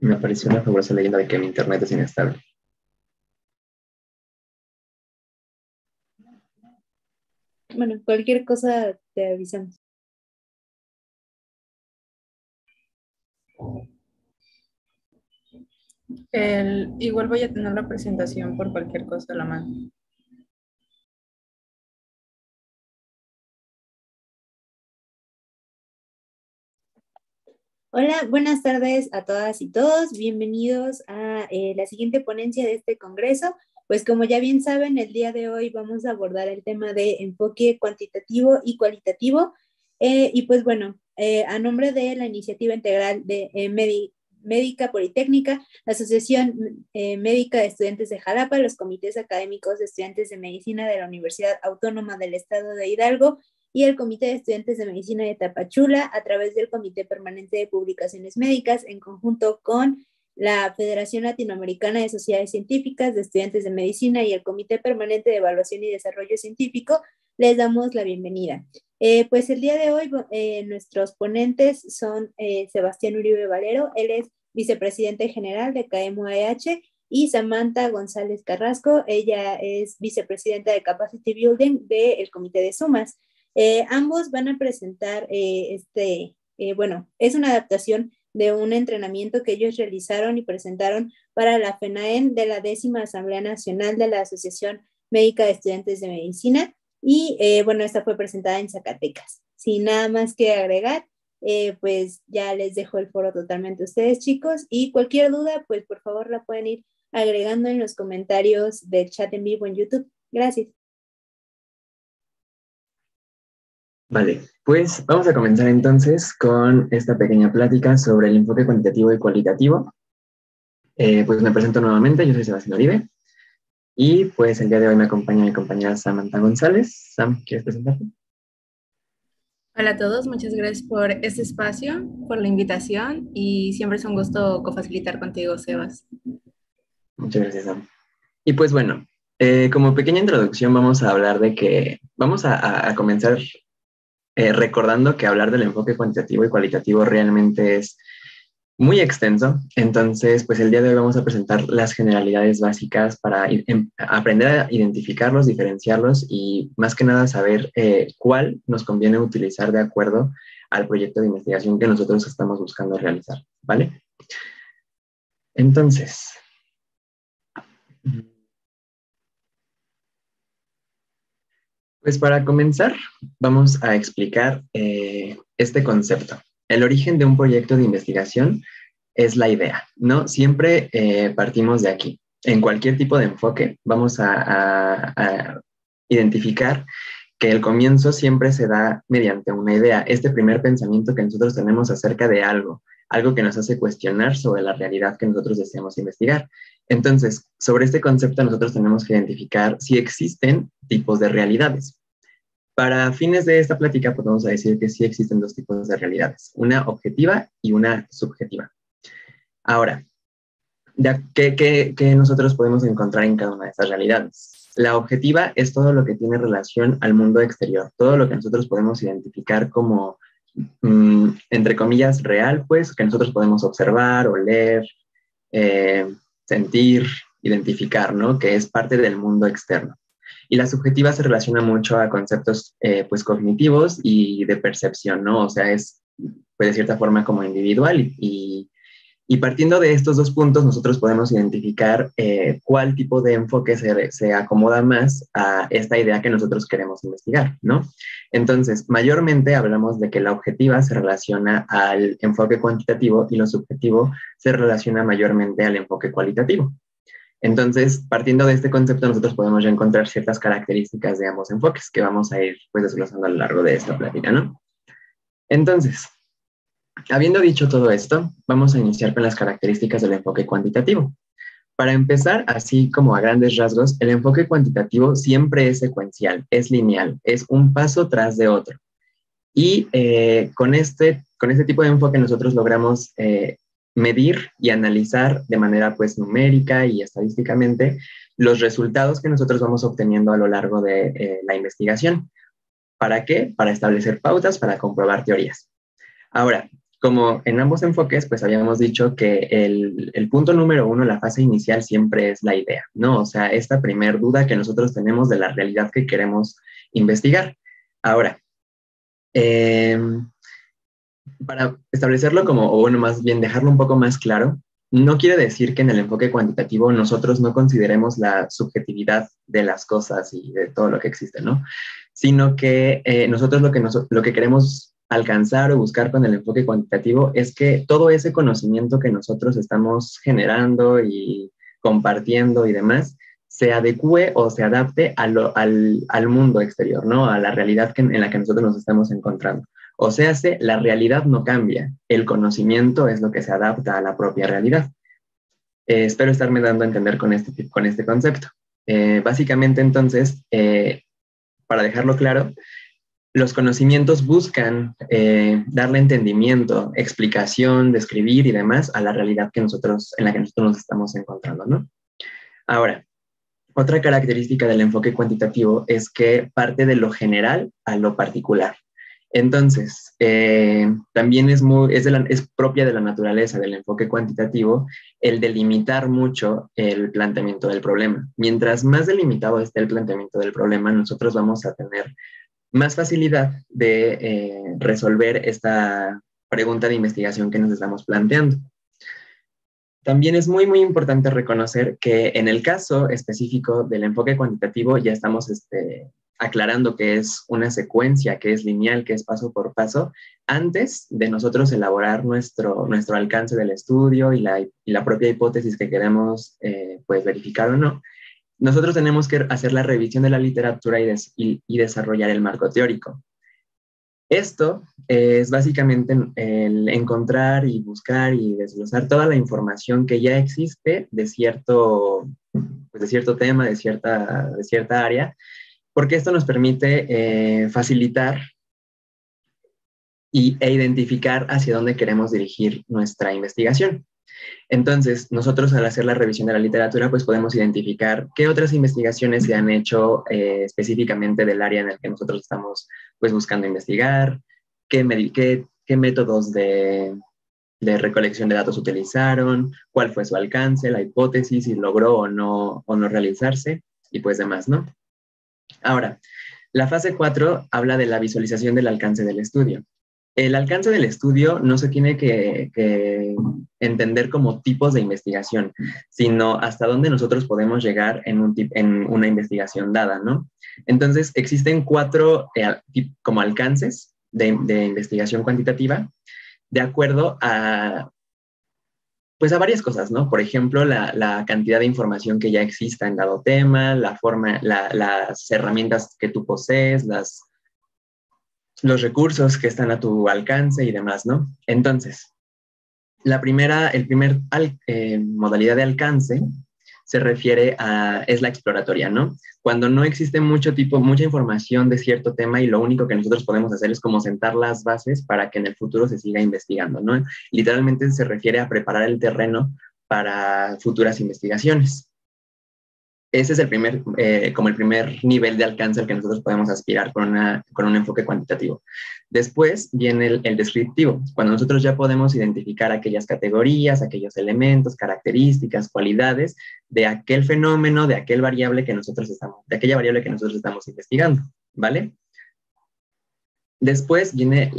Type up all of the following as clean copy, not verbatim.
Me apareció una fabulosa leyenda de que mi internet es inestable. Bueno, cualquier cosa te avisamos. Igual voy a tener la presentación por cualquier cosa a la mano. Hola, buenas tardes a todas y todos. Bienvenidos a la siguiente ponencia de este congreso. Pues como ya bien saben, el día de hoy vamos a abordar el tema de enfoque cuantitativo y cualitativo. Y pues bueno, a nombre de la Iniciativa Integral de Médica Politécnica, la Asociación Médica de Estudiantes de Jalapa, los comités académicos de estudiantes de medicina de la Universidad Autónoma del Estado de Hidalgo y el Comité de Estudiantes de Medicina de Tapachula, a través del Comité Permanente de Publicaciones Médicas, en conjunto con la Federación Latinoamericana de Sociedades Científicas de Estudiantes de Medicina y el Comité Permanente de Evaluación y Desarrollo Científico, les damos la bienvenida. Pues el día de hoy nuestros ponentes son Sebastián Uribe Valero, él es vicepresidente general de KMUAH, y Samantha González Carrasco, ella es vicepresidenta de Capacity Building del Comité de Sumas. Ambos van a presentar bueno, es una adaptación de un entrenamiento que ellos realizaron y presentaron para la FENAEM de la 10ª Asamblea Nacional de la Asociación Médica de Estudiantes de Medicina, y bueno, esta fue presentada en Zacatecas. Sin nada más que agregar, pues ya les dejo el foro totalmente a ustedes, chicos, y cualquier duda, pues por favor la pueden ir agregando en los comentarios del chat en vivo en YouTube. Gracias. Vale, pues vamos a comenzar entonces con esta pequeña plática sobre el enfoque cuantitativo y cualitativo. Pues me presento nuevamente, yo soy Sebastián Uribe, y pues el día de hoy me acompaña mi compañera Samantha González. Sam, ¿quieres presentarte? Hola a todos, muchas gracias por este espacio, por la invitación y siempre es un gusto cofacilitar contigo, Sebas. Muchas gracias, Sam. Y pues bueno, como pequeña introducción vamos a hablar de que vamos a comenzar recordando que hablar del enfoque cuantitativo y cualitativo realmente es muy extenso. Entonces, pues el día de hoy vamos a presentar las generalidades básicas para aprender a identificarlos, diferenciarlos y más que nada saber cuál nos conviene utilizar de acuerdo al proyecto de investigación que nosotros estamos buscando realizar, ¿vale? Entonces, pues para comenzar, vamos a explicar este concepto. El origen de un proyecto de investigación es la idea, ¿no? Siempre partimos de aquí. En cualquier tipo de enfoque vamos a identificar que el comienzo siempre se da mediante una idea, este primer pensamiento que nosotros tenemos acerca de algo, algo que nos hace cuestionar sobre la realidad que nosotros deseamos investigar. Entonces, sobre este concepto nosotros tenemos que identificar si existen tipos de realidades. Para fines de esta plática, pues vamos a decir que sí existen dos tipos de realidades, una objetiva y una subjetiva. Ahora, ¿qué nosotros podemos encontrar en cada una de estas realidades? La objetiva es todo lo que tiene relación al mundo exterior, todo lo que nosotros podemos identificar como, entre comillas, real, pues, que nosotros podemos observar, oler, sentir, identificar, ¿no? Que es parte del mundo externo. Y la subjetiva se relaciona mucho a conceptos, pues, cognitivos y de percepción, ¿no? O sea, es, pues, de cierta forma como individual y partiendo de estos dos puntos, nosotros podemos identificar cuál tipo de enfoque se acomoda más a esta idea que nosotros queremos investigar, ¿no? Entonces, mayormente hablamos de que la objetiva se relaciona al enfoque cuantitativo y lo subjetivo se relaciona mayormente al enfoque cualitativo. Entonces, partiendo de este concepto, nosotros podemos ya encontrar ciertas características de ambos enfoques que vamos a ir pues desglosando a lo largo de esta plática, ¿no? Entonces, habiendo dicho todo esto, vamos a iniciar con las características del enfoque cuantitativo. Para empezar, así como a grandes rasgos, el enfoque cuantitativo siempre es secuencial, es lineal, es un paso tras de otro. Y con este tipo de enfoque nosotros logramos medir y analizar de manera pues numérica y estadísticamente los resultados que nosotros vamos obteniendo a lo largo de la investigación. ¿Para qué? Para establecer pautas, para comprobar teorías. Ahora, Como en ambos enfoques, pues habíamos dicho que el punto número uno, la fase inicial, siempre es la idea, ¿no? O sea, esta primer duda que nosotros tenemos de la realidad que queremos investigar. Ahora, para establecerlo como, o bueno, más bien dejarlo un poco más claro, no quiere decir que en el enfoque cuantitativo nosotros no consideremos la subjetividad de las cosas y de todo lo que existe, ¿no? Sino que nosotros lo que queremos alcanzar o buscar con el enfoque cuantitativo es que todo ese conocimiento que nosotros estamos generando y compartiendo y demás se adecue o se adapte al mundo exterior, ¿no? A la realidad en la que nosotros nos estamos encontrando. O sea, la realidad no cambia, el conocimiento es lo que se adapta a la propia realidad. Espero estarme dando a entender con este concepto. Básicamente, entonces, para dejarlo claro, los conocimientos buscan darle entendimiento, explicación, describir y demás a la realidad en la que nosotros nos estamos encontrando, ¿no? Ahora, otra característica del enfoque cuantitativo es que parte de lo general a lo particular. Entonces, también es propia de la naturaleza del enfoque cuantitativo el delimitar mucho el planteamiento del problema. Mientras más delimitado esté el planteamiento del problema, nosotros vamos a tener más facilidad de resolver esta pregunta de investigación que nos estamos planteando. También es muy, muy importante reconocer que en el caso específico del enfoque cuantitativo ya estamos aclarando que es una secuencia, que es lineal, que es paso por paso, antes de nosotros elaborar nuestro alcance del estudio y la propia hipótesis que queremos pues verificar o no. Nosotros tenemos que hacer la revisión de la literatura y desarrollar el marco teórico. Esto es básicamente el encontrar y buscar y desglosar toda la información que ya existe de cierto tema, de cierta área, porque esto nos permite facilitar e identificar hacia dónde queremos dirigir nuestra investigación. Entonces, nosotros al hacer la revisión de la literatura, pues podemos identificar qué otras investigaciones se han hecho específicamente del área en el que nosotros estamos pues buscando investigar, qué métodos de recolección de datos utilizaron, cuál fue su alcance, la hipótesis, si logró o no realizarse y pues demás, ¿no? Ahora, la fase 4 habla de la visualización del alcance del estudio. El alcance del estudio no se tiene que entender como tipos de investigación, sino hasta dónde nosotros podemos llegar en una investigación dada, ¿no? Entonces, existen 4 como alcances de investigación cuantitativa de acuerdo a varias cosas, ¿no? Por ejemplo, la cantidad de información que ya exista en dado tema, las herramientas que tú posees, los recursos que están a tu alcance y demás, ¿no? Entonces, modalidad de alcance es la exploratoria, ¿no? Cuando no existe mucha información de cierto tema y lo único que nosotros podemos hacer es como sentar las bases para que en el futuro se siga investigando, ¿no? Literalmente se refiere a preparar el terreno para futuras investigaciones. Ese es el primer nivel de alcance al que nosotros podemos aspirar con un enfoque cuantitativo. Después viene el descriptivo, cuando nosotros ya podemos identificar aquellas categorías, aquellos elementos, características, cualidades de aquel fenómeno, de aquella variable que nosotros estamos investigando, ¿vale? Después viene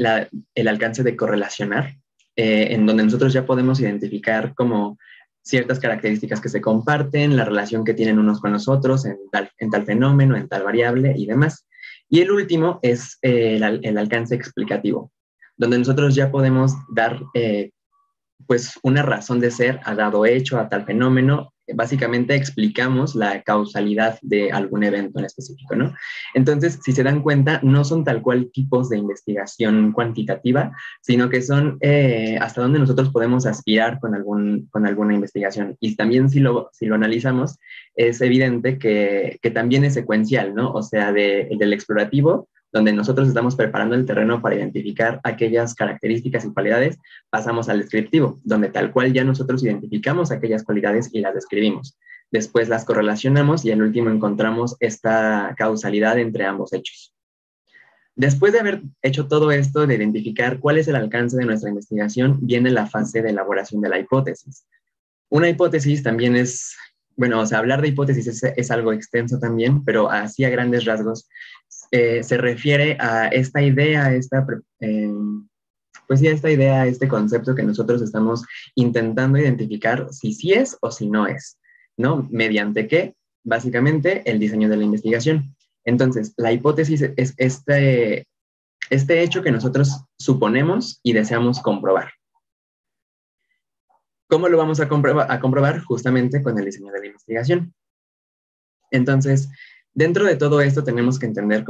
el alcance de correlacionar, en donde nosotros ya podemos identificar como ciertas características que se comparten, la relación que tienen unos con los otros en tal fenómeno, en tal variable y demás. Y el último es el alcance explicativo, donde nosotros ya podemos dar pues una razón de ser a dado hecho, a tal fenómeno. Básicamente explicamos la causalidad de algún evento en específico, ¿no? Entonces, si se dan cuenta, no son tal cual tipos de investigación cuantitativa, sino que son hasta donde nosotros podemos aspirar con alguna investigación. Y también si lo analizamos, es evidente que también es secuencial, ¿no? O sea, del explorativo, donde nosotros estamos preparando el terreno para identificar aquellas características y cualidades, pasamos al descriptivo, donde tal cual ya nosotros identificamos aquellas cualidades y las describimos. Después las correlacionamos y al último encontramos esta causalidad entre ambos hechos. Después de haber hecho todo esto, de identificar cuál es el alcance de nuestra investigación, viene la fase de elaboración de la hipótesis. Una hipótesis también es, bueno, o sea, hablar de hipótesis es algo extenso también, pero así a grandes rasgos se refiere a esta idea, pues sí, a esta idea, a este concepto que nosotros estamos intentando identificar si sí es o si no es, ¿no? ¿Mediante qué? Básicamente, el diseño de la investigación. Entonces, la hipótesis es este hecho que nosotros suponemos y deseamos comprobar. ¿Cómo lo vamos a comprobar? Justamente con el diseño de la investigación. Entonces, dentro de todo esto tenemos que entender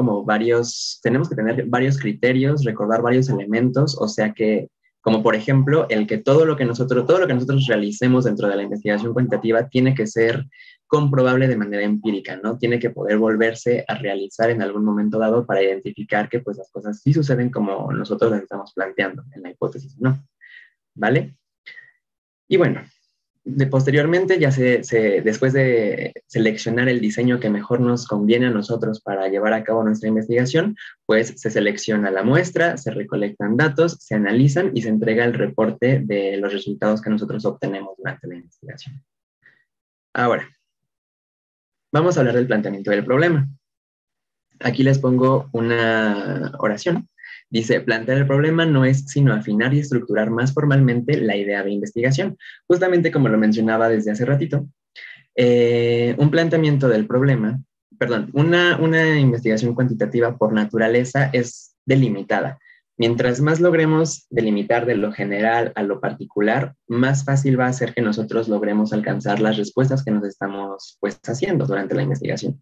tenemos que tener varios criterios, recordar varios elementos, o sea que, como por ejemplo, el que todo lo que nosotros realicemos dentro de la investigación cuantitativa tiene que ser comprobable de manera empírica, ¿no? Tiene que poder volverse a realizar en algún momento dado para identificar que pues las cosas sí suceden como nosotros las estamos planteando en la hipótesis, ¿no? ¿Vale? Y bueno, posteriormente, después de seleccionar el diseño que mejor nos conviene a nosotros para llevar a cabo nuestra investigación, pues se selecciona la muestra, se recolectan datos, se analizan y se entrega el reporte de los resultados que nosotros obtenemos durante la investigación. Ahora, vamos a hablar del planteamiento del problema. Aquí les pongo una oración. Dice, plantear el problema no es sino afinar y estructurar más formalmente la idea de investigación. Justamente como lo mencionaba desde hace ratito, un planteamiento del problema, perdón, una investigación cuantitativa por naturaleza es delimitada. Mientras más logremos delimitar de lo general a lo particular, más fácil va a ser que nosotros logremos alcanzar las respuestas que nos estamos pues haciendo durante la investigación.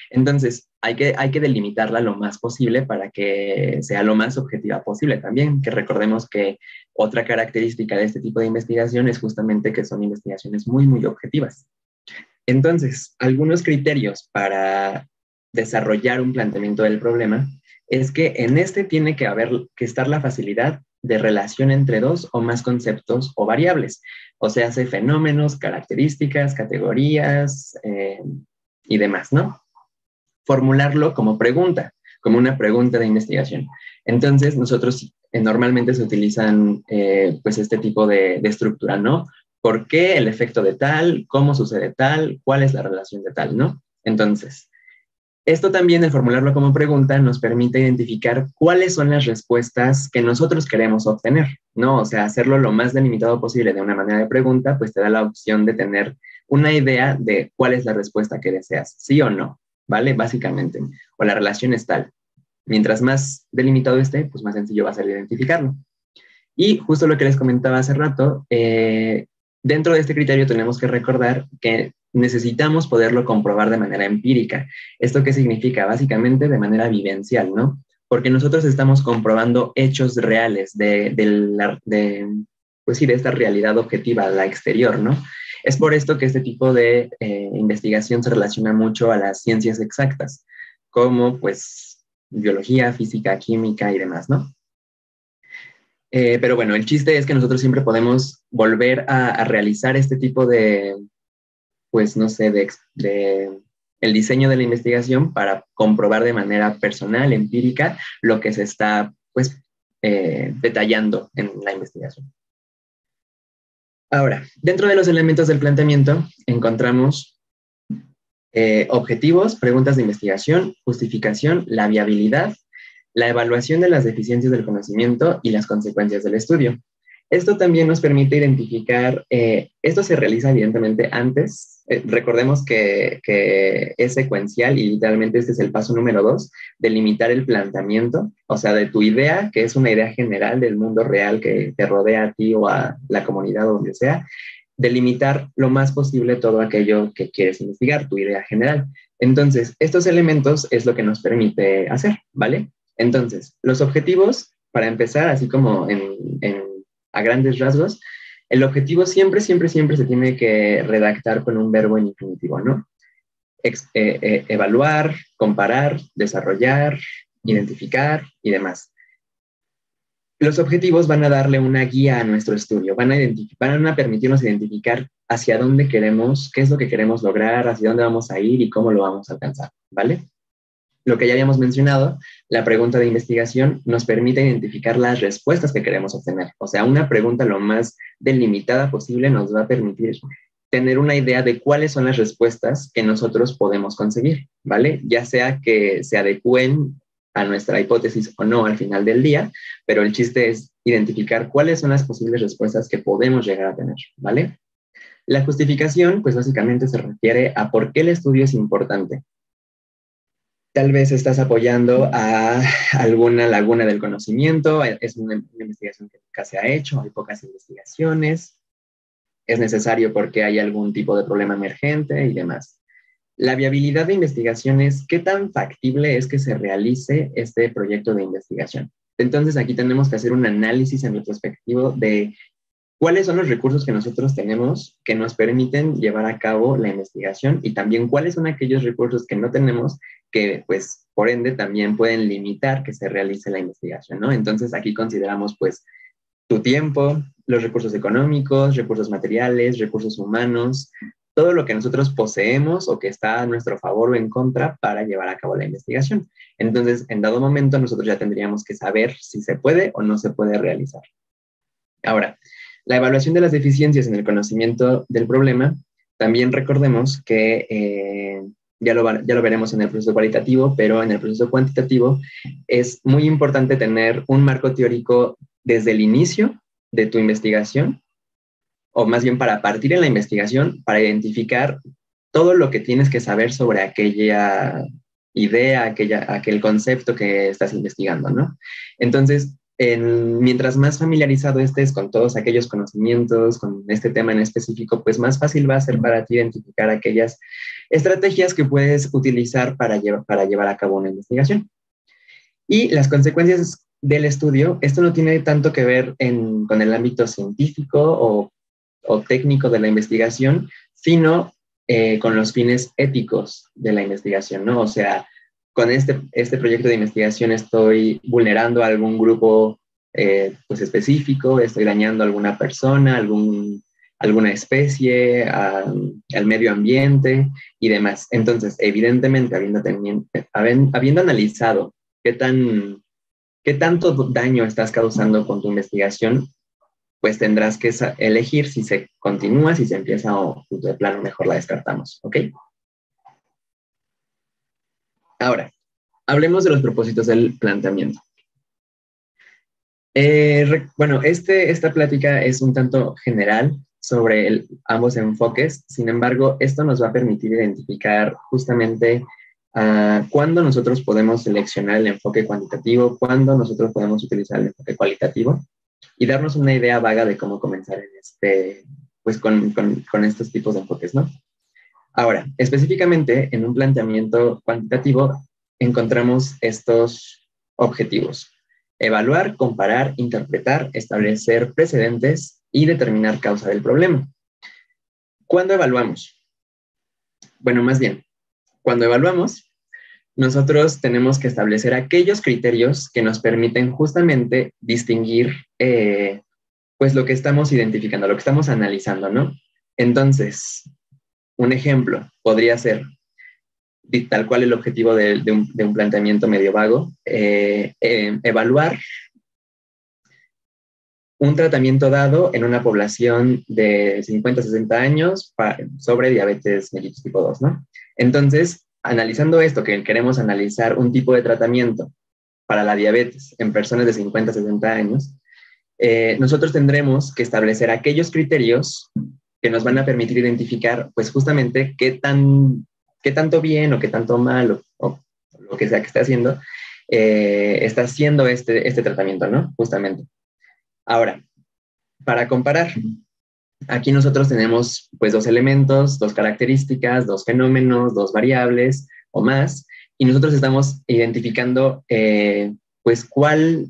Entonces, hay que delimitarla lo más posible para que sea lo más objetiva posible también, que recordemos que otra característica de este tipo de investigación es justamente que son investigaciones muy, muy objetivas. Entonces, algunos criterios para desarrollar un planteamiento del problema es que en este tiene que estar la facilidad de relación entre dos o más conceptos o variables, o sea, hace fenómenos, características, categorías y demás, ¿no? Formularlo como pregunta, como una pregunta de investigación. Entonces, nosotros normalmente se utilizan pues este tipo de estructura, ¿no? ¿Por qué el efecto de tal? ¿Cómo sucede tal? ¿Cuál es la relación de tal? ¿No? Entonces, esto también, el formularlo como pregunta, nos permite identificar cuáles son las respuestas que nosotros queremos obtener, ¿no? O sea, hacerlo lo más delimitado posible de una manera de pregunta, pues te da la opción de tener una idea de cuál es la respuesta que deseas, sí o no, ¿vale? Básicamente, o la relación es tal. Mientras más delimitado esté, pues más sencillo va a ser identificarlo. Y justo lo que les comentaba hace rato, dentro de este criterio tenemos que recordar que necesitamos poderlo comprobar de manera empírica. ¿Esto qué significa? Básicamente de manera vivencial, ¿no? Porque nosotros estamos comprobando hechos reales pues sí, de esta realidad objetiva, la exterior, ¿no? Es por esto que este tipo de investigación se relaciona mucho a las ciencias exactas, como pues biología, física, química y demás, ¿no? Pero bueno, el chiste es que nosotros siempre podemos volver a realizar este tipo de, pues no sé, el diseño de la investigación para comprobar de manera personal, empírica, lo que se está, pues, detallando en la investigación. Ahora, dentro de los elementos del planteamiento encontramos objetivos, preguntas de investigación, justificación, la viabilidad, la evaluación de las deficiencias del conocimiento y las consecuencias del estudio. Esto también nos permite identificar, esto se realiza evidentemente antes, recordemos que es secuencial y literalmente este es el paso número 2, delimitar el planteamiento, o sea, de tu idea, que es una idea general del mundo real que te rodea a ti o a la comunidad o donde sea, delimitar lo más posible todo aquello que quieres investigar, tu idea general. Entonces, estos elementos es lo que nos permite hacer, ¿vale? Entonces, los objetivos, para empezar, así como a grandes rasgos, el objetivo siempre se tiene que redactar con un verbo en infinitivo, ¿no? Evaluar, comparar, desarrollar, identificar y demás. Los objetivos van a darle una guía a nuestro estudio, van a permitirnos identificar hacia dónde queremos, qué es lo que queremos lograr, hacia dónde vamos a ir y cómo lo vamos a alcanzar, ¿vale? lo que ya habíamos mencionado, la pregunta de investigación nos permite identificar las respuestas que queremos obtener. O sea, una pregunta lo más delimitada posible nos va a permitir tener una idea de cuáles son las respuestas que nosotros podemos conseguir, ¿vale? Ya sea que se adecúen a nuestra hipótesis o no al final del día, pero el chiste es identificar cuáles son las posibles respuestas que podemos llegar a tener, ¿vale? La justificación, pues básicamente se refiere a por qué el estudio es importante. Tal vez estás apoyando a alguna laguna del conocimiento, es una investigación que nunca se ha hecho, hay pocas investigaciones, es necesario porque hay algún tipo de problema emergente y demás. La viabilidad de investigación es qué tan factible es que se realice este proyecto de investigación. Entonces aquí tenemos que hacer un análisis en retrospectivo de cuáles son los recursos que nosotros tenemos que nos permiten llevar a cabo la investigación y también cuáles son aquellos recursos que no tenemos que, pues, por ende, también pueden limitar que se realice la investigación, ¿no? Entonces aquí consideramos, pues, tu tiempo, los recursos económicos, recursos materiales, recursos humanos, todo lo que nosotros poseemos o que está a nuestro favor o en contra para llevar a cabo la investigación. Entonces, en dado momento, nosotros ya tendríamos que saber si se puede o no se puede realizar. Ahora, la evaluación de las deficiencias en el conocimiento del problema, también recordemos que ya lo veremos en el proceso cualitativo, pero en el proceso cuantitativo es muy importante tener un marco teórico desde el inicio de tu investigación, o más bien para partir en la investigación, para identificar todo lo que tienes que saber sobre aquella idea, aquel concepto que estás investigando, ¿no? Entonces, mientras más familiarizado estés con todos aquellos conocimientos, con este tema en específico, pues más fácil va a ser para ti identificar aquellas estrategias que puedes utilizar para llevar a cabo una investigación. Y las consecuencias del estudio, esto no tiene tanto que ver con el ámbito científico o técnico de la investigación, sino con los fines éticos de la investigación, ¿no? O sea, con este proyecto de investigación estoy vulnerando a algún grupo pues específico, estoy dañando a alguna persona, alguna especie, al medio ambiente y demás. Entonces, evidentemente, habiendo analizado qué tanto daño estás causando con tu investigación, pues tendrás que elegir si se continúa, si se empieza o de plano mejor la descartamos, ¿ok? Ahora, hablemos de los propósitos del planteamiento. Bueno, esta plática es un tanto general sobre ambos enfoques, sin embargo, esto nos va a permitir identificar justamente cuándo nosotros podemos seleccionar el enfoque cuantitativo, cuándo nosotros podemos utilizar el enfoque cualitativo y darnos una idea vaga de cómo comenzar pues con estos tipos de enfoques, ¿no? Ahora, específicamente en un planteamiento cuantitativo encontramos estos objetivos: evaluar, comparar, interpretar, establecer precedentes y determinar causa del problema. ¿Cuándo evaluamos? Bueno, más bien, cuando evaluamos, nosotros tenemos que establecer aquellos criterios que nos permiten justamente distinguir pues lo que estamos identificando, lo que estamos analizando, ¿no? Entonces, un ejemplo podría ser, tal cual el objetivo de un planteamiento medio vago, evaluar un tratamiento dado en una población de 50 a 60 años sobre diabetes mellitus tipo 2, ¿no? Entonces, analizando esto, que queremos analizar un tipo de tratamiento para la diabetes en personas de 50 a 60 años, nosotros tendremos que establecer aquellos criterios que nos van a permitir identificar, pues justamente qué tanto bien o qué tanto mal o lo que sea que esté haciendo, está haciendo este tratamiento, ¿no? Justamente. Ahora, para comparar, aquí nosotros tenemos pues dos elementos, dos características, dos fenómenos, dos variables o más, y nosotros estamos identificando pues cuál,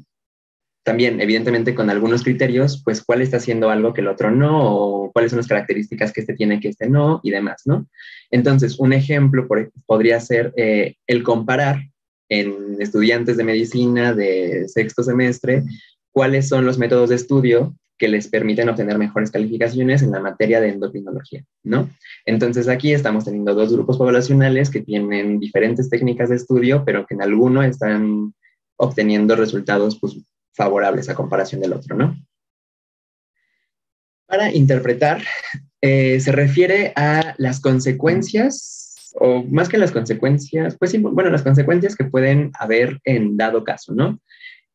también evidentemente con algunos criterios, pues cuál está haciendo algo que el otro no, o cuáles son las características que este tiene que este no, y demás, ¿no? Entonces, un ejemplo podría ser el comparar en estudiantes de medicina de sexto semestre cuáles son los métodos de estudio que les permiten obtener mejores calificaciones en la materia de endocrinología, ¿no? Entonces aquí estamos teniendo dos grupos poblacionales que tienen diferentes técnicas de estudio, pero que en alguno están obteniendo resultados pues, favorables a comparación del otro, ¿no? Para interpretar, se refiere a las consecuencias, o más que las consecuencias, pues sí, bueno, las consecuencias que pueden haber en dado caso, ¿no?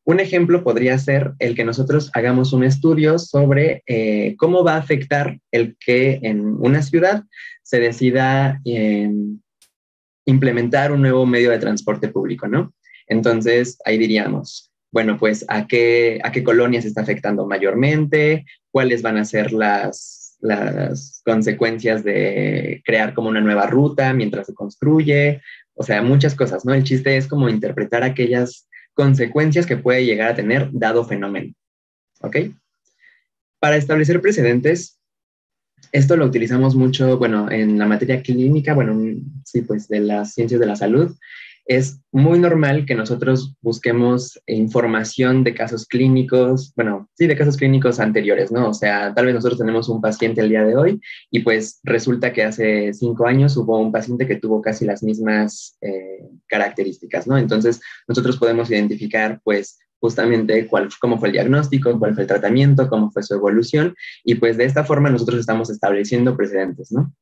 Un ejemplo podría ser el que nosotros hagamos un estudio sobre cómo va a afectar el que en una ciudad se decida implementar un nuevo medio de transporte público, ¿no? Entonces, ahí diríamos, bueno, pues, ¿a qué colonias está afectando mayormente? ¿Cuáles van a ser las consecuencias de crear como una nueva ruta mientras se construye? O sea, muchas cosas, ¿no? El chiste es como interpretar aquellas consecuencias que puede llegar a tener dado fenómeno, ¿ok? Para establecer precedentes, esto lo utilizamos mucho, bueno, en la materia clínica, bueno, sí, pues de las ciencias de la salud. Es muy normal que nosotros busquemos información de casos clínicos, bueno, sí, de casos clínicos anteriores, ¿no? O sea, tal vez nosotros tenemos un paciente el día de hoy y pues resulta que hace 5 años hubo un paciente que tuvo casi las mismas características, ¿no? Entonces, nosotros podemos identificar, pues, justamente cómo fue el diagnóstico, cuál fue el tratamiento, cómo fue su evolución, y pues de esta forma nosotros estamos estableciendo precedentes, ¿no?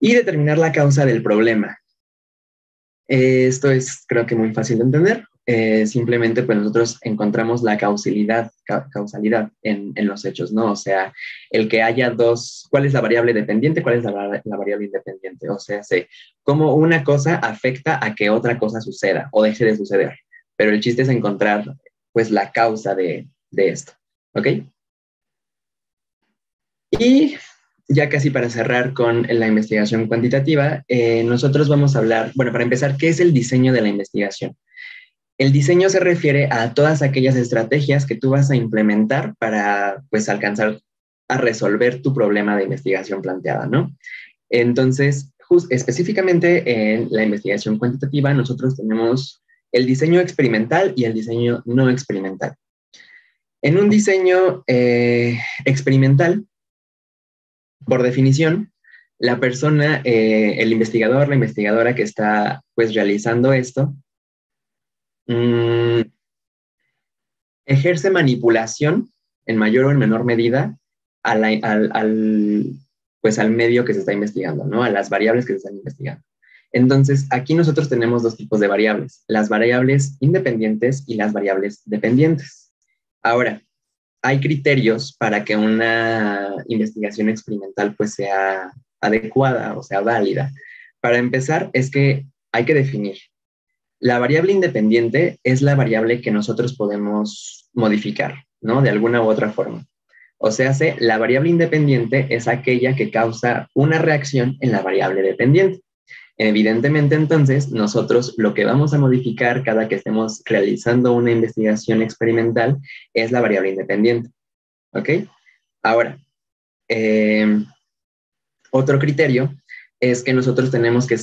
Y determinar la causa del problema. Esto es, creo que, muy fácil de entender. Simplemente, pues nosotros encontramos la causalidad en los hechos, ¿no? O sea, el que haya dos, ¿cuál es la variable dependiente? ¿Cuál es la variable independiente? O sea, cómo una cosa afecta a que otra cosa suceda o deje de suceder. Pero el chiste es encontrar, pues, la causa de esto, ¿ok? Y ya casi para cerrar con la investigación cuantitativa, nosotros vamos a hablar, bueno, para empezar, ¿qué es el diseño de la investigación? El diseño se refiere a todas aquellas estrategias que tú vas a implementar para, pues, alcanzar a resolver tu problema de investigación planteada, ¿no? Entonces, específicamente en la investigación cuantitativa, nosotros tenemos el diseño experimental y el diseño no experimental. En un diseño experimental, por definición, la persona, el investigador, la investigadora que está, pues, realizando esto, ejerce manipulación en mayor o en menor medida pues, al medio que se está investigando, ¿no? A las variables que se están investigando. Entonces, aquí nosotros tenemos dos tipos de variables, las variables independientes y las variables dependientes. Ahora, hay criterios para que una investigación experimental, pues, sea adecuada o sea válida. Para empezar, es que hay que definir. La variable independiente es la variable que nosotros podemos modificar, ¿no? De alguna u otra forma. O sea, la variable independiente es aquella que causa una reacción en la variable dependiente. Evidentemente, entonces, nosotros lo que vamos a modificar cada que estemos realizando una investigación experimental es la variable independiente. ¿Ok? Ahora, otro criterio es que nosotros tenemos que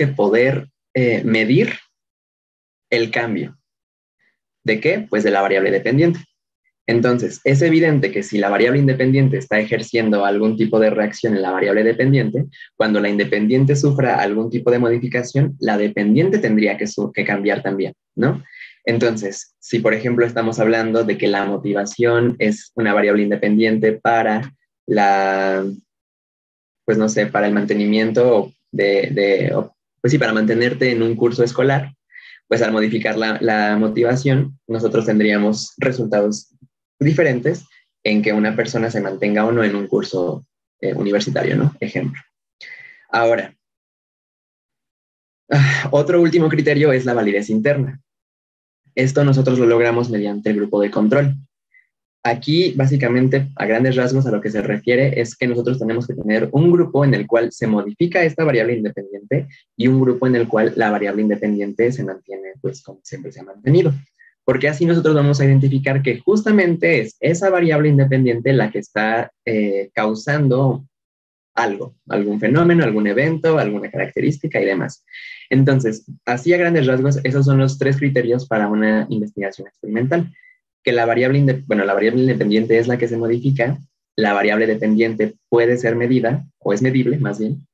poder medir el cambio. ¿De qué? Pues de la variable dependiente. Entonces, es evidente que si la variable independiente está ejerciendo algún tipo de reacción en la variable dependiente, cuando la independiente sufra algún tipo de modificación, la dependiente tendría que cambiar también, ¿no? Entonces, si por ejemplo estamos hablando de que la motivación es una variable independiente para pues no sé, para el mantenimiento pues sí, para mantenerte en un curso escolar, pues al modificar la motivación, nosotros tendríamos resultados diferentes en que una persona se mantenga o no en un curso universitario, ¿no? Ejemplo. Ahora, otro último criterio es la validez interna. Esto nosotros lo logramos mediante el grupo de control. Aquí, básicamente, a grandes rasgos, a lo que se refiere es que nosotros tenemos que tener un grupo en el cual se modifica esta variable independiente y un grupo en el cual la variable independiente se mantiene, pues, como siempre se ha mantenido. Porque así nosotros vamos a identificar que justamente es esa variable independiente la que está causando algo, algún fenómeno, algún evento, alguna característica y demás. Entonces, así a grandes rasgos, esos son los 3 criterios para una investigación experimental. que la variable, la variable independiente es la que se modifica, la variable dependiente puede ser medida, o es medible más bien,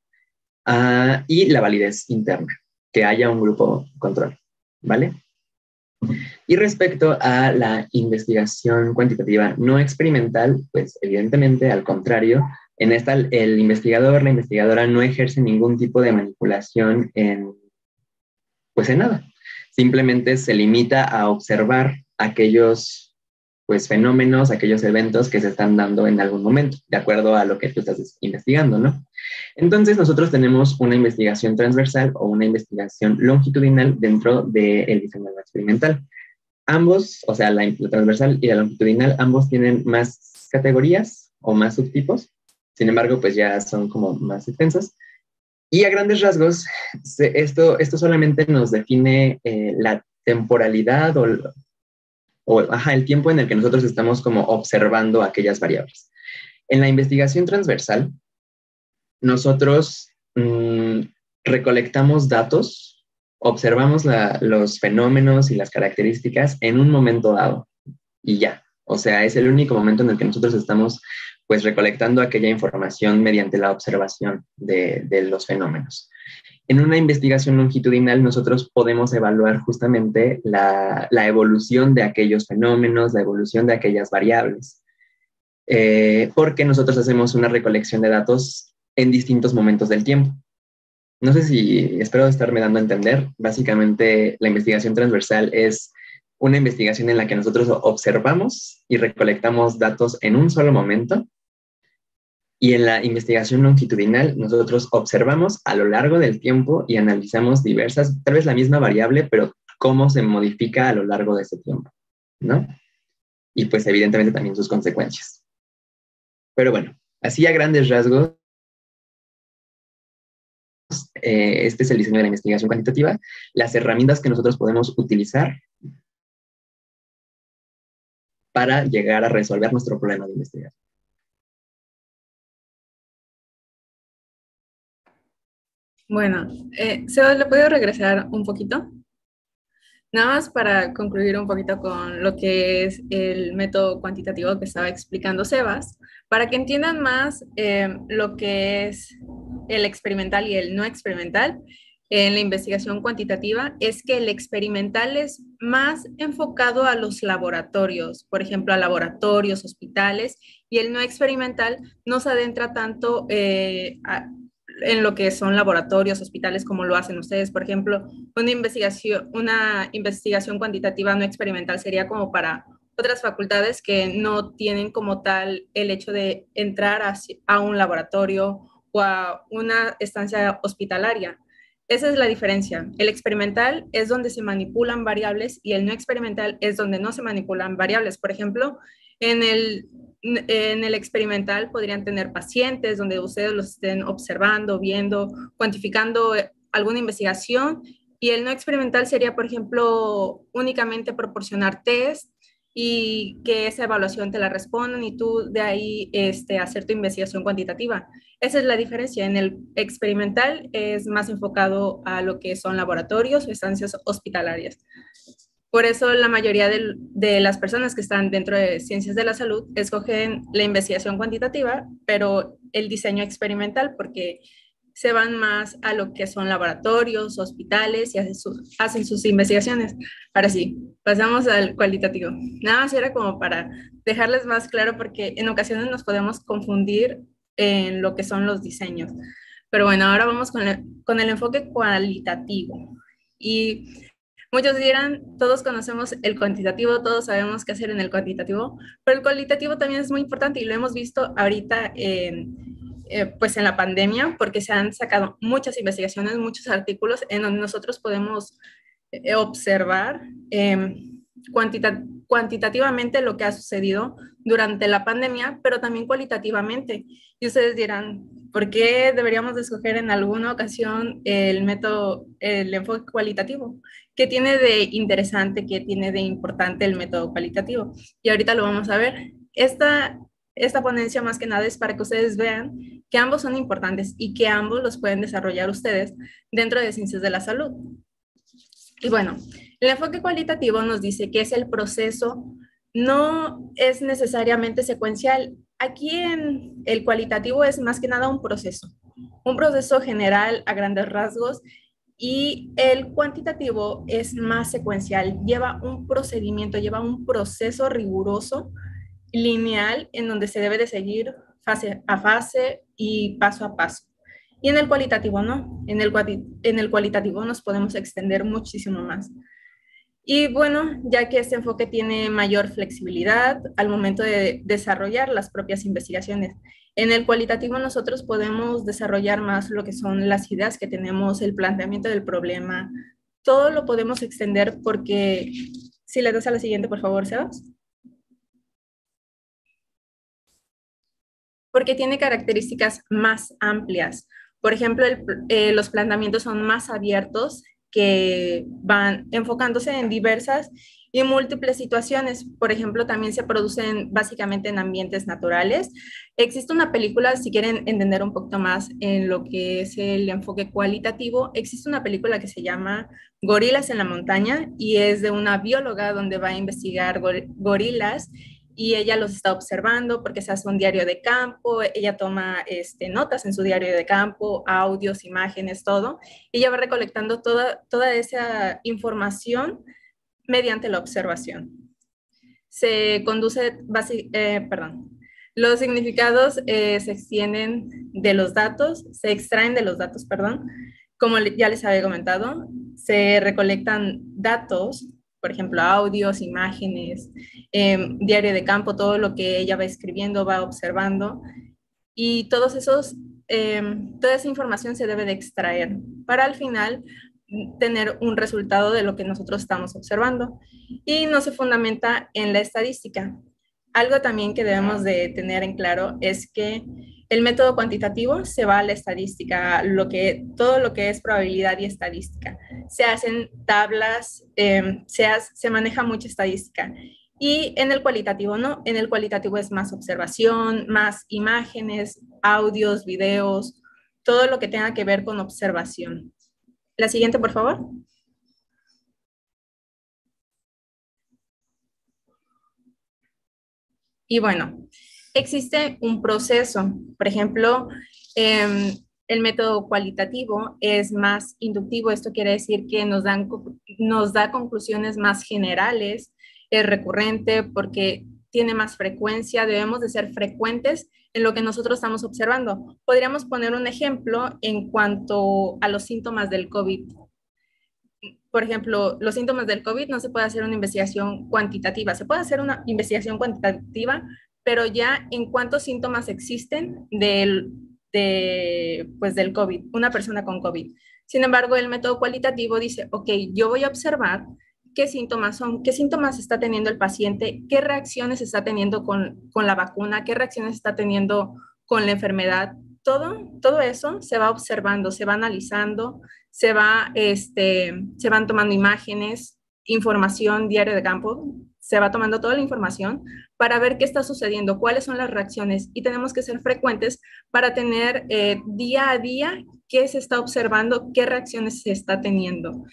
y la validez interna, que haya un grupo control, ¿vale? Y respecto a la investigación cuantitativa no experimental, pues evidentemente al contrario, en esta el investigador, la investigadora no ejerce ningún tipo de manipulación pues en nada. Simplemente se limita a observar aquellos pues fenómenos, aquellos eventos que se están dando en algún momento, de acuerdo a lo que tú estás investigando, ¿no? Entonces nosotros tenemos una investigación transversal o una investigación longitudinal dentro del diseño experimental. Ambos, o sea, la transversal y la longitudinal, ambos tienen más categorías o más subtipos, sin embargo, pues ya son como más extensas. Y a grandes rasgos, esto solamente nos define la temporalidad el tiempo en el que nosotros estamos como observando aquellas variables. En la investigación transversal, nosotros recolectamos datos, observamos los fenómenos y las características en un momento dado y ya. O sea, es el único momento en el que nosotros estamos pues recolectando aquella información mediante la observación de los fenómenos. En una investigación longitudinal nosotros podemos evaluar justamente la evolución de aquellos fenómenos, la evolución de aquellas variables, porque nosotros hacemos una recolección de datos en distintos momentos del tiempo. No sé si, espero estarme dando a entender, básicamente la investigación transversal es una investigación en la que nosotros observamos y recolectamos datos en un solo momento. Y en la investigación longitudinal, nosotros observamos a lo largo del tiempo y analizamos diversas, tal vez la misma variable, pero cómo se modifica a lo largo de ese tiempo, ¿no? Y pues evidentemente también sus consecuencias. Pero bueno, así a grandes rasgos, este es el diseño de la investigación cuantitativa, las herramientas que nosotros podemos utilizar para llegar a resolver nuestro problema de investigación. Bueno, Sebas, ¿le puedo regresar un poquito? Nada más para concluir un poquito con lo que es el método cuantitativo que estaba explicando Sebas, para que entiendan más lo que es el experimental y el no experimental. En la investigación cuantitativa es que el experimental es más enfocado a los laboratorios, por ejemplo, a laboratorios, hospitales, y el no experimental no se adentra tanto en lo que son laboratorios, hospitales, como lo hacen ustedes. Por ejemplo, una investigación cuantitativa no experimental sería como para otras facultades que no tienen como tal el hecho de entrar a un laboratorio o a una estancia hospitalaria. Esa es la diferencia. El experimental es donde se manipulan variables y el no experimental es donde no se manipulan variables. Por ejemplo, en el experimental podrían tener pacientes donde ustedes los estén observando, viendo, cuantificando alguna investigación, y el no experimental sería, por ejemplo, únicamente proporcionar test y que esa evaluación te la respondan y tú de ahí hacer tu investigación cuantitativa. Esa es la diferencia. En el experimental es más enfocado a lo que son laboratorios o estancias hospitalarias. Por eso la mayoría de las personas que están dentro de ciencias de la salud escogen la investigación cuantitativa, pero el diseño experimental, porque se van más a lo que son laboratorios, hospitales y hacen sus investigaciones. Ahora sí, pasamos al cualitativo. Nada más era como para dejarles más claro, porque en ocasiones nos podemos confundir en lo que son los diseños. Pero bueno, ahora vamos con el enfoque cualitativo. Y muchos dirán, todos conocemos el cuantitativo, todos sabemos qué hacer en el cuantitativo, pero el cualitativo también es muy importante y lo hemos visto ahorita pues en la pandemia, porque se han sacado muchas investigaciones, muchos artículos en donde nosotros podemos observar cuantitativamente lo que ha sucedido durante la pandemia, pero también cualitativamente. Y ustedes dirán, ¿por qué deberíamos de escoger en alguna ocasión el método, el enfoque cualitativo? ¿Qué tiene de interesante, qué tiene de importante el método cualitativo? Y ahorita lo vamos a ver. Esta ponencia más que nada es para que ustedes vean que ambos son importantes y que ambos los pueden desarrollar ustedes dentro de ciencias de la salud. Y bueno, el enfoque cualitativo nos dice que es el proceso no es necesariamente secuencial. Aquí en el cualitativo es más que nada un proceso general a grandes rasgos, y el cuantitativo es más secuencial, lleva un procedimiento, lleva un proceso riguroso, lineal, en donde se debe de seguir fase a fase y paso a paso. Y en el cualitativo no, en el cualitativo nos podemos extender muchísimo más. Y bueno, ya que este enfoque tiene mayor flexibilidad al momento de desarrollar las propias investigaciones. En el cualitativo nosotros podemos desarrollar más lo que son las ideas que tenemos, el planteamiento del problema, todo lo podemos extender porque, si le das a la siguiente, por favor, Sebas. Porque tiene características más amplias. Por ejemplo, los planteamientos son más abiertos, que van enfocándose en diversas y múltiples situaciones. Por ejemplo, también se producen básicamente en ambientes naturales. Existe una película, si quieren entender un poquito más en lo que es el enfoque cualitativo, existe una película que se llama Gorilas en la montaña, y es de una bióloga donde va a investigar gorilas, y ella los está observando porque se hace un diario de campo, ella toma notas en su diario de campo, audios, imágenes, todo, y ella va recolectando toda esa información mediante la observación. Se conduce, perdón, los significados se extienden de los datos, se extraen de los datos, perdón, como ya les había comentado, se recolectan datos, por ejemplo, audios, imágenes, diario de campo, todo lo que ella va escribiendo, va observando, y toda esa información se debe de extraer para al final tener un resultado de lo que nosotros estamos observando, y no se fundamenta en la estadística. Algo también que debemos de tener en claro es que el método cuantitativo se va a la estadística, todo lo que es probabilidad y estadística. Se hacen tablas, se maneja mucha estadística. Y en el cualitativo no, en el cualitativo es más observación, más imágenes, audios, videos, todo lo que tenga que ver con observación. La siguiente, por favor. Y bueno, existe un proceso. Por ejemplo, el método cualitativo es más inductivo. Esto quiere decir que nos da conclusiones más generales, es recurrente porque tiene más frecuencia. Debemos de ser frecuentes en lo que nosotros estamos observando. Podríamos poner un ejemplo en cuanto a los síntomas del COVID. Por ejemplo, los síntomas del COVID no se puede hacer una investigación cuantitativa. Se puede hacer una investigación cuantitativa, pero ya en cuántos síntomas existen pues del COVID, una persona con COVID. Sin embargo, el método cualitativo dice, ok, yo voy a observar qué síntomas son, qué síntomas está teniendo el paciente, qué reacciones está teniendo con la vacuna, qué reacciones está teniendo con la enfermedad. Todo eso se va observando, se va analizando, se van tomando imágenes, información, diario de campo, se va tomando toda la información para ver qué está sucediendo, cuáles son las reacciones, y tenemos que ser frecuentes para tener día a día qué se está observando, qué reacciones se está teniendo.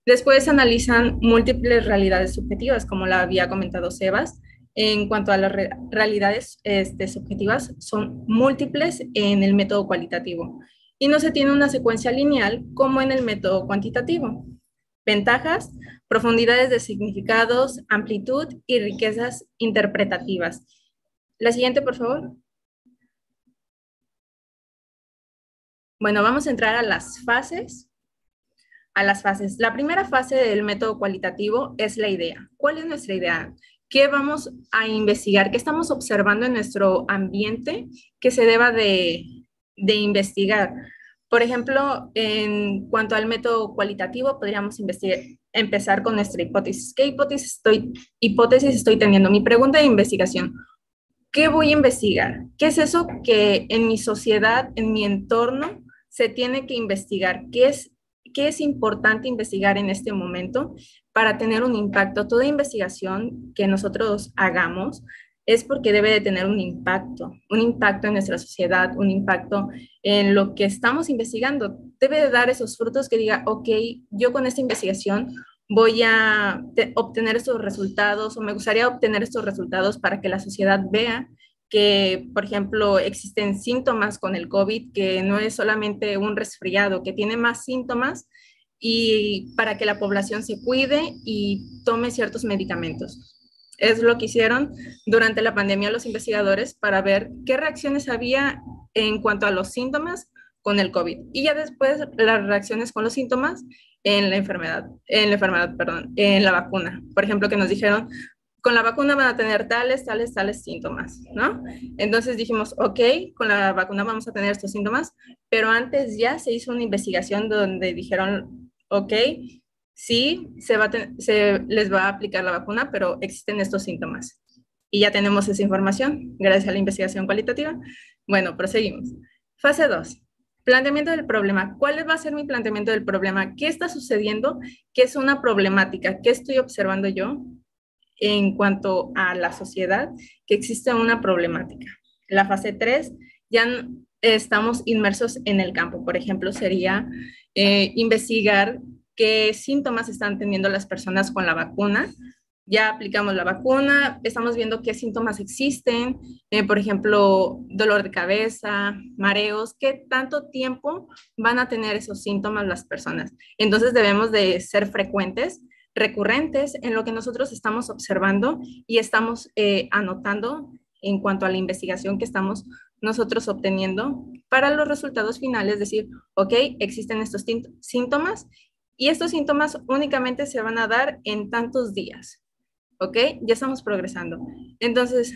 Después analizan múltiples realidades subjetivas, como la había comentado Sebas. En cuanto a las realidades subjetivas, son múltiples en el método cualitativo y no se tiene una secuencia lineal como en el método cuantitativo. Ventajas: profundidades de significados, amplitud y riquezas interpretativas. La siguiente, por favor. Bueno, vamos a entrar a las fases. La primera fase del método cualitativo es la idea. ¿Cuál es nuestra idea? ¿Qué vamos a investigar? ¿Qué estamos observando en nuestro ambiente que se deba de investigar? Por ejemplo, en cuanto al método cualitativo, podríamos empezar con nuestra hipótesis. ¿Qué hipótesis estoy teniendo? Mi pregunta de investigación: ¿qué voy a investigar? ¿Qué es eso que en mi sociedad, en mi entorno, se tiene que investigar? ¿Qué es importante investigar en este momento para tener un impacto? Toda investigación que nosotros hagamos es porque debe de tener un impacto en nuestra sociedad, un impacto en lo que estamos investigando. Debe de dar esos frutos que diga, ok, yo con esta investigación voy a obtener estos resultados o me gustaría obtener estos resultados para que la sociedad vea que, por ejemplo, existen síntomas con el COVID, que no es solamente un resfriado, que tiene más síntomas y para que la población se cuide y tome ciertos medicamentos. Es lo que hicieron durante la pandemia los investigadores para ver qué reacciones había en cuanto a los síntomas con el COVID. Y ya después las reacciones con los síntomas en la vacuna. Por ejemplo, que nos dijeron, con la vacuna van a tener tales, tales, tales síntomas, ¿no? Entonces dijimos, ok, con la vacuna vamos a tener estos síntomas, pero antes ya se hizo una investigación donde dijeron, ok, sí, se les va a aplicar la vacuna, pero existen estos síntomas. Y ya tenemos esa información gracias a la investigación cualitativa. Bueno, proseguimos. Fase 2. Planteamiento del problema. ¿Cuál va a ser mi planteamiento del problema? ¿Qué está sucediendo? ¿Qué es una problemática? ¿Qué estoy observando yo en cuanto a la sociedad? Que existe una problemática. La fase 3, ya estamos inmersos en el campo. Por ejemplo, sería investigar qué síntomas están teniendo las personas con la vacuna. Ya aplicamos la vacuna, estamos viendo qué síntomas existen, por ejemplo, dolor de cabeza, mareos, qué tanto tiempo van a tener esos síntomas las personas. Entonces debemos de ser frecuentes, recurrentes en lo que nosotros estamos observando y estamos anotando en cuanto a la investigación que estamos nosotros obteniendo para los resultados finales, decir, ok, existen estos síntomas y estos síntomas únicamente se van a dar en tantos días. ¿Ok? Ya estamos progresando. Entonces,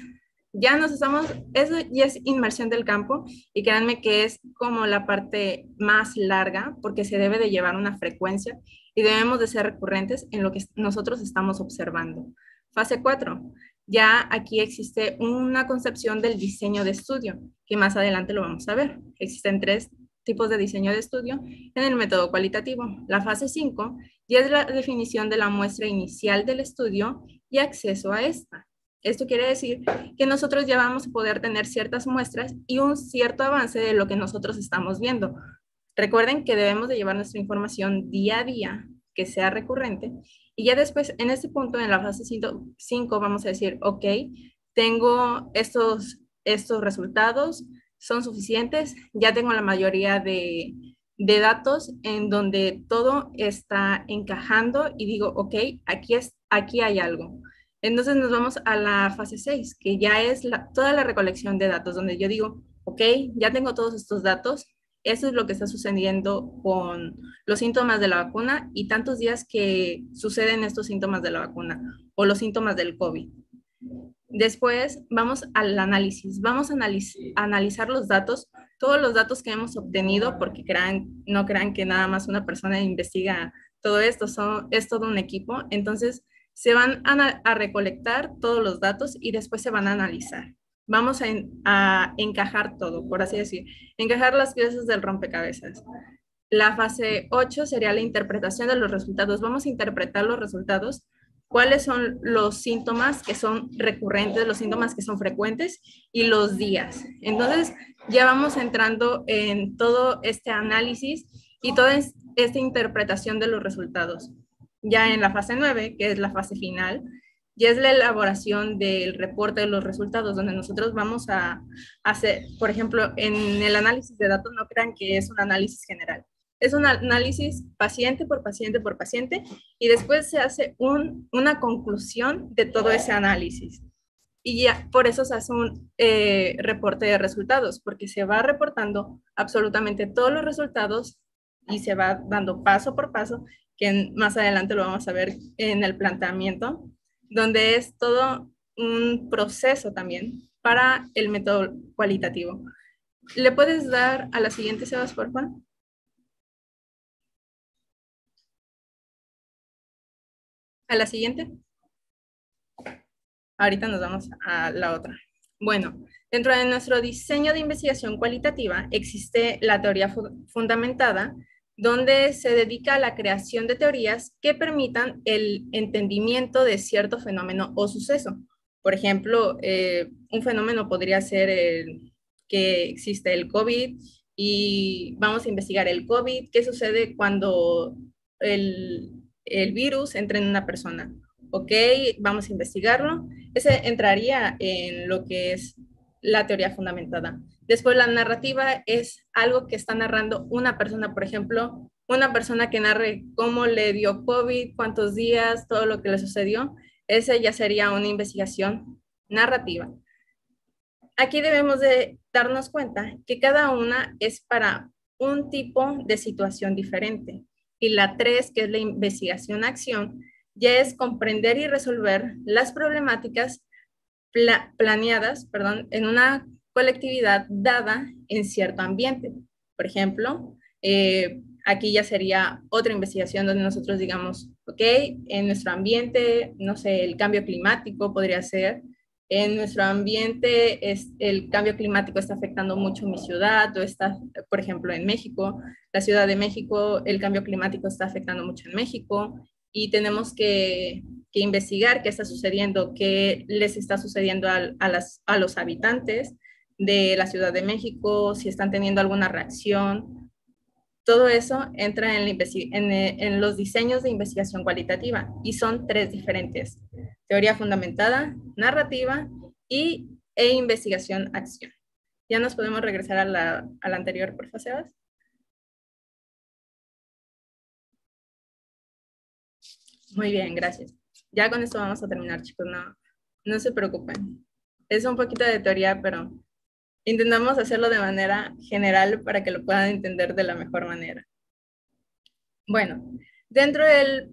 eso ya es inmersión del campo y créanme que es como la parte más larga porque se debe de llevar una frecuencia y debemos de ser recurrentes en lo que nosotros estamos observando. Fase 4. Ya aquí existe una concepción del diseño de estudio, que más adelante lo vamos a ver. Existen 3 tipos de diseño de estudio en el método cualitativo. La fase 5 ya es la definición de la muestra inicial del estudio y acceso a esta. Esto quiere decir que nosotros ya vamos a poder tener ciertas muestras y un cierto avance de lo que nosotros estamos viendo. Recuerden que debemos de llevar nuestra información día a día, que sea recurrente, y ya después, en este punto, en la fase 5, vamos a decir, ok, tengo estos resultados, son suficientes, ya tengo la mayoría de datos en donde todo está encajando y digo, ok, aquí hay algo. Entonces nos vamos a la fase 6, que ya es toda la recolección de datos, donde yo digo, ok, ya tengo todos estos datos, eso es lo que está sucediendo con los síntomas de la vacuna y tantos días que suceden estos síntomas de la vacuna o los síntomas del COVID. Después vamos al análisis. Vamos a analizar los datos, todos los datos que hemos obtenido, porque no crean que nada más una persona investiga todo esto, es todo un equipo. Entonces, se van a recolectar todos los datos y después se van a analizar. Vamos a encajar todo, por así decir, encajar las piezas del rompecabezas. La fase 8 sería la interpretación de los resultados. Vamos a interpretar los resultados, cuáles son los síntomas que son recurrentes, los síntomas que son frecuentes y los días. Entonces, ya vamos entrando en todo este análisis y toda esta interpretación de los resultados. Ya en la fase 9, que es la fase final, ya es la elaboración del reporte de los resultados, donde nosotros vamos a hacer, por ejemplo, en el análisis de datos, no crean que es un análisis general. Es un análisis paciente por paciente por paciente y después se hace una conclusión de todo ese análisis. Y ya por eso se hace un reporte de resultados, porque se va reportando absolutamente todos los resultados y se va dando paso por paso, que más adelante lo vamos a ver en el planteamiento, donde es todo un proceso también para el método cualitativo. ¿Le puedes dar a la siguiente, Sebas, por favor? A la siguiente. Ahorita nos vamos a la otra. Bueno, dentro de nuestro diseño de investigación cualitativa existe la teoría fundamentada, donde se dedica a la creación de teorías que permitan el entendimiento de cierto fenómeno o suceso. Por ejemplo, un fenómeno podría ser que existe el COVID y vamos a investigar el COVID, qué sucede cuando el virus entra en una persona. Ok, vamos a investigarlo. Ese entraría en lo que es la teoría fundamentada. Después la narrativa es algo que está narrando una persona, por ejemplo, una persona que narre cómo le dio COVID, cuántos días, todo lo que le sucedió. Ese ya sería una investigación narrativa. Aquí debemos de darnos cuenta que cada una es para un tipo de situación diferente. Y la 3, que es la investigación-acción, ya es comprender y resolver las problemáticas planeadas, en una colectividad dada en cierto ambiente. Por ejemplo, aquí ya sería otra investigación donde nosotros digamos, ok, en nuestro ambiente, no sé, el cambio climático podría ser, en nuestro ambiente el cambio climático está afectando mucho mi ciudad, o está, por ejemplo, en México, la Ciudad de México, el cambio climático está afectando mucho en México, y tenemos que investigar qué está sucediendo, qué les está sucediendo a los habitantes de la Ciudad de México, si están teniendo alguna reacción. Todo eso entra en los diseños de investigación cualitativa y son 3 diferentes: teoría fundamentada, narrativa e investigación-acción. Ya nos podemos regresar a la anterior, por favor, Sebas. Muy bien, gracias. Ya con esto vamos a terminar, chicos, no se preocupen. Es un poquito de teoría, pero intentamos hacerlo de manera general para que lo puedan entender de la mejor manera. Bueno, dentro de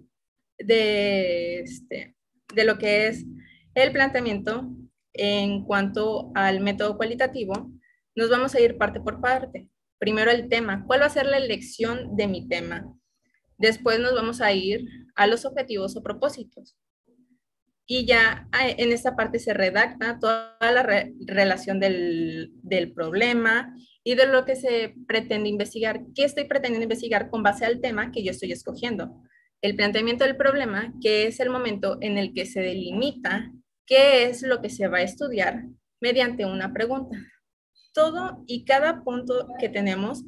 lo que es el planteamiento en cuanto al método cualitativo, nos vamos a ir parte por parte. Primero el tema. ¿Cuál va a ser la elección de mi tema? Después nos vamos a ir a los objetivos o propósitos. Y ya en esta parte se redacta toda la relación del problema y de lo que se pretende investigar. ¿Qué estoy pretendiendo investigar con base al tema que yo estoy escogiendo? El planteamiento del problema, que es el momento en el que se delimita qué es lo que se va a estudiar mediante una pregunta. Todo y cada punto que tenemos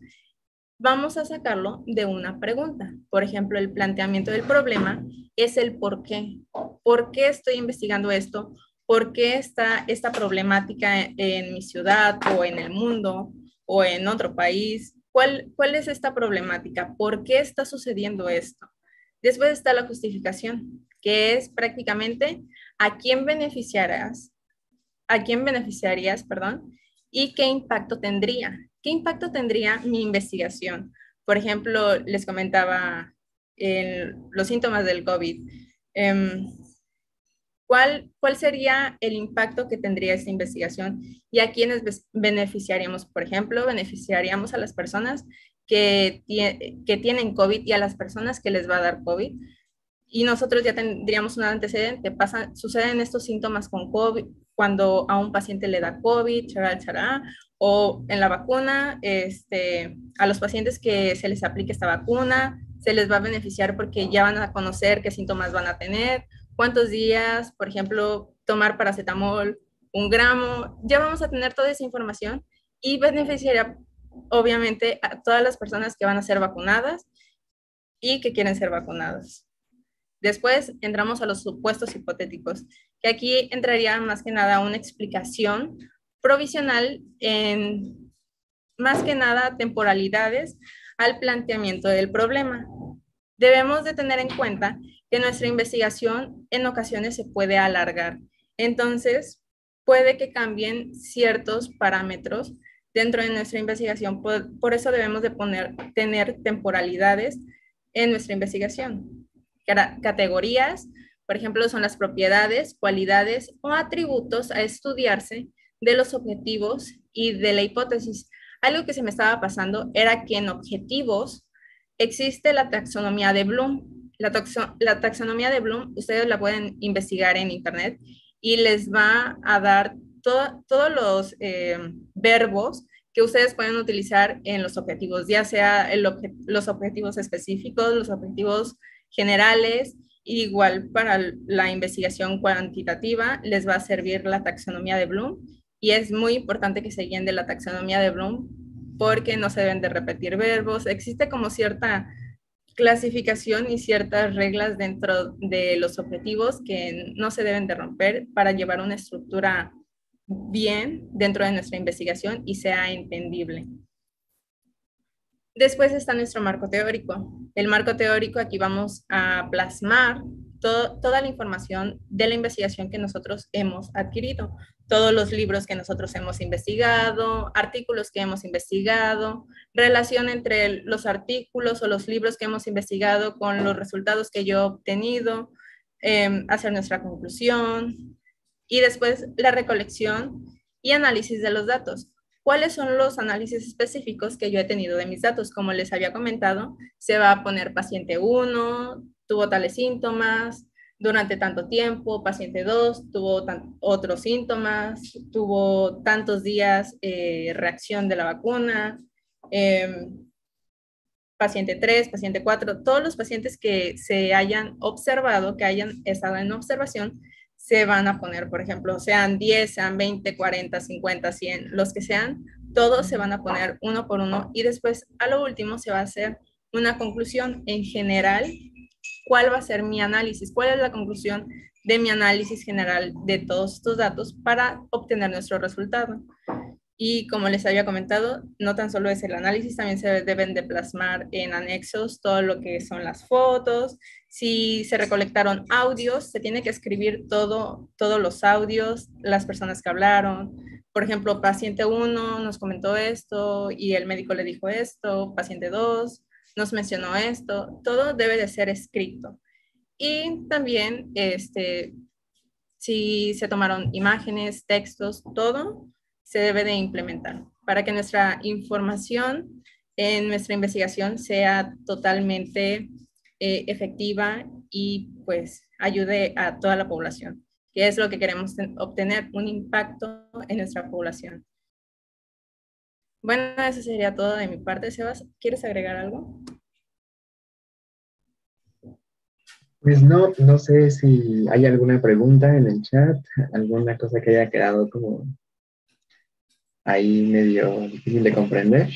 vamos a sacarlo de una pregunta. Por ejemplo, el planteamiento del problema es el por qué. ¿Por qué estoy investigando esto? ¿Por qué está esta problemática en mi ciudad o en el mundo o en otro país? ¿Cuál es esta problemática? ¿Por qué está sucediendo esto? Después está la justificación, que es prácticamente a quién beneficiarías, y qué impacto tendría. ¿Qué impacto tendría mi investigación? Por ejemplo, les comentaba los síntomas del COVID. ¿Cuál sería el impacto que tendría esta investigación y a quiénes beneficiaríamos? Por ejemplo, beneficiaríamos a las personas que tienen COVID y a las personas que les va a dar COVID. Y nosotros ya tendríamos un antecedente. Suceden estos síntomas con COVID cuando a un paciente le da COVID, o en la vacuna, a los pacientes que se les aplique esta vacuna, se les va a beneficiar porque ya van a conocer qué síntomas van a tener, cuántos días, por ejemplo, tomar paracetamol, 1 gramo, ya vamos a tener toda esa información y beneficiaría obviamente a todas las personas que van a ser vacunadas y que quieren ser vacunadas. Después entramos a los supuestos hipotéticos, que aquí entraría más que nada una explicación provisional en más que nada temporalidades al planteamiento del problema. Debemos de tener en cuenta que nuestra investigación en ocasiones se puede alargar. Entonces, puede que cambien ciertos parámetros dentro de nuestra investigación. Por eso debemos de tener temporalidades en nuestra investigación. Categorías, por ejemplo, son las propiedades, cualidades o atributos a estudiarse de los objetivos y de la hipótesis. Algo que se me estaba pasando era que en objetivos existe la taxonomía de Bloom. La taxonomía de Bloom, ustedes la pueden investigar en internet y les va a dar todos los verbos que ustedes pueden utilizar en los objetivos, ya sea los objetivos específicos, los objetivos generales. Igual para la investigación cuantitativa les va a servir la taxonomía de Bloom y es muy importante que se guíen de la taxonomía de Bloom porque no se deben de repetir verbos. Existe como cierta clasificación y ciertas reglas dentro de los objetivos que no se deben de romper para llevar una estructura bien dentro de nuestra investigación y sea entendible. Después está nuestro marco teórico. El marco teórico, aquí vamos a plasmar toda la información de la investigación que nosotros hemos adquirido, todos los libros que nosotros hemos investigado, artículos que hemos investigado, relación entre los artículos o los libros que hemos investigado con los resultados que yo he obtenido, hacer nuestra conclusión y después la recolección y análisis de los datos. ¿Cuáles son los análisis específicos que yo he tenido de mis datos? Como les había comentado, se va a poner paciente 1, tuvo tales síntomas durante tanto tiempo, paciente 2 tuvo otros síntomas, tuvo tantos días reacción de la vacuna, paciente 3, paciente 4, todos los pacientes que se hayan observado, que hayan estado en observación, se van a poner, por ejemplo, sean 10, sean 20, 40, 50, 100, los que sean, todos se van a poner uno por uno y después a lo último se va a hacer una conclusión en general. ¿Cuál va a ser mi análisis? ¿Cuál es la conclusión de mi análisis general de todos estos datos para obtener nuestro resultado? Y como les había comentado, no tan solo es el análisis, también se deben de plasmar en anexos todo lo que son las fotos. Si se recolectaron audios, se tiene que escribir todos los audios, las personas que hablaron. Por ejemplo, paciente 1 nos comentó esto y el médico le dijo esto, paciente 2 nos mencionó esto. Todo debe de ser escrito. Y también, si se tomaron imágenes, textos, todo se debe de implementar para que nuestra información en nuestra investigación sea totalmente efectiva y pues ayude a toda la población, que es lo que queremos obtener, un impacto en nuestra población. Bueno, eso sería todo de mi parte. Sebas, ¿quieres agregar algo? Pues no sé si hay alguna pregunta en el chat, alguna cosa que haya quedado como ahí medio difícil de comprender.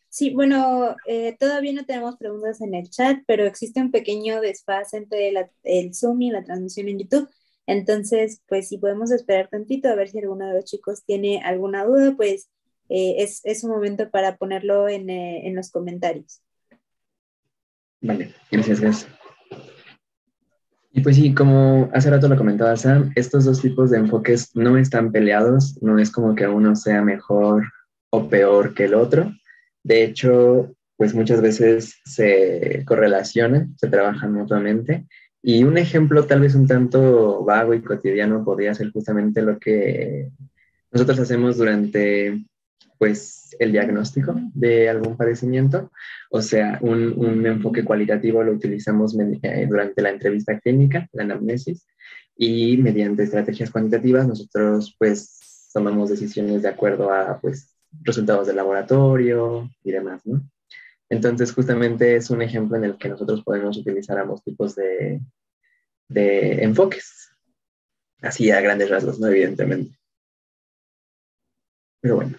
Sí, bueno, todavía no tenemos preguntas en el chat, pero existe un pequeño desfase entre el Zoom y la transmisión en YouTube. Entonces, pues si podemos esperar tantito a ver si alguno de los chicos tiene alguna duda, pues es un momento para ponerlo en los comentarios. Vale, gracias. Y pues sí, como hace rato lo comentaba Sam, estos dos tipos de enfoques no están peleados, no es como que uno sea mejor o peor que el otro. De hecho, pues muchas veces se correlacionan, se trabajan mutuamente. Y un ejemplo tal vez un tanto vago y cotidiano podría ser justamente lo que nosotros hacemos durante pues el diagnóstico de algún padecimiento, o sea, un enfoque cualitativo lo utilizamos durante la entrevista clínica, la anamnesis, y mediante estrategias cuantitativas nosotros pues tomamos decisiones de acuerdo a pues resultados del laboratorio y demás, ¿no? Entonces justamente es un ejemplo en el que nosotros podemos utilizar ambos tipos de enfoques, así a grandes rasgos, ¿no? Evidentemente. Pero bueno.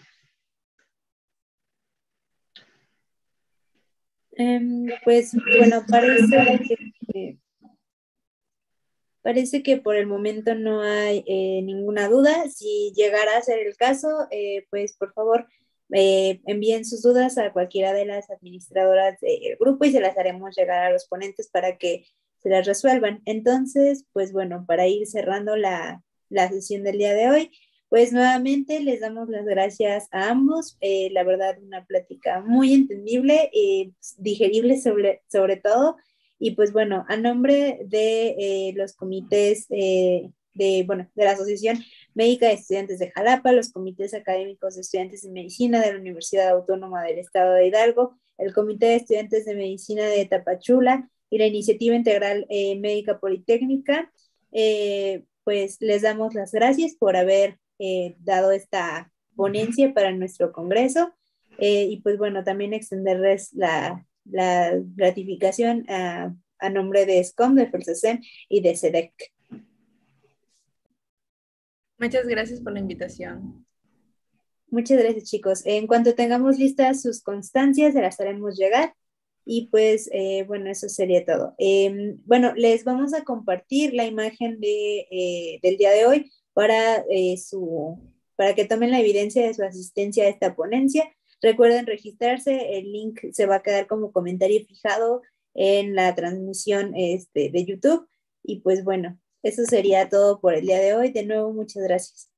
Pues bueno, parece que por el momento no hay ninguna duda. Si llegara a ser el caso, pues por favor envíen sus dudas a cualquiera de las administradoras del grupo y se las haremos llegar a los ponentes para que se las resuelvan. Entonces, pues bueno, para ir cerrando la sesión del día de hoy, pues nuevamente les damos las gracias a ambos. La verdad, una plática muy entendible, digerible sobre todo. Y pues bueno, a nombre de los comités de la Asociación Médica de Estudiantes de Jalapa, los comités académicos de estudiantes de medicina de la Universidad Autónoma del Estado de Hidalgo, el Comité de Estudiantes de Medicina de Tapachula y la Iniciativa Integral Médica Politécnica, pues les damos las gracias por haber dado esta ponencia para nuestro congreso y pues bueno, también extenderles la gratificación a nombre de SCOM, de FELSACEM y de SEDEC. Muchas gracias por la invitación. Muchas gracias, chicos. En cuanto tengamos listas sus constancias, se las haremos llegar. Y pues, bueno, eso sería todo. Bueno, les vamos a compartir la imagen del día de hoy para que tomen la evidencia de su asistencia a esta ponencia. Recuerden registrarse, el link se va a quedar como comentario fijado en la transmisión de YouTube. Y pues bueno, eso sería todo por el día de hoy. De nuevo, muchas gracias.